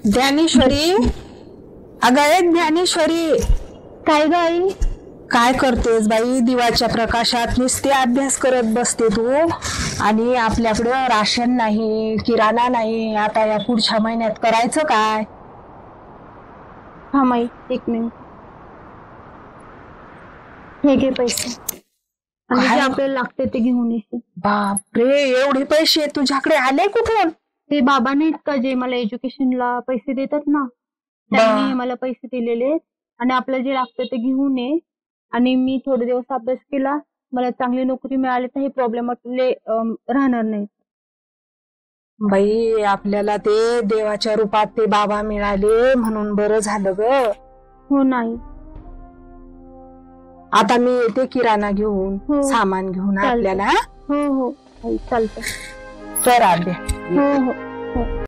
ज्ञानेश्वरी, अगं एक ज्ञानेश्वरी, काय ग आई? काय करतेस बाई? दिवाच्या प्रकाशात नुसते अभ्यास करत बसते तू. आणि आपल्याकडं राशन नाही, किराणा नाही. आता या पुढच्या महिन्यात करायचं काय? हा माई, एक मिनिट. हे घे पैसे आणि जे काय? आपल्याला लागते ते घेऊन येशील. बापरे, एवढे पैसे तुझ्याकडे आले कुठून? ते बाबा नाहीत का जे मला एज्युकेशनला पैसे देतात ना, त्यांनी मला पैसे दिलेले आणि आपल्याला जे लागतं ते घेऊन ये. आणि मी थोडे दिवस अभ्यास केला, मला चांगली नोकरी मिळाली तर हे प्रॉब्लेम आपले राहणार नाहीत. बाई, आपल्याला ते देवाच्या रूपात ते बाबा मिळाले म्हणून बरं झालं ग. हो नाही. आता मी येते किराणा घेऊन, हो. सामान घेऊन चालतंय. आपल्याला. हो हो आई, चालतं. कर अभ्यास. हो हो हो.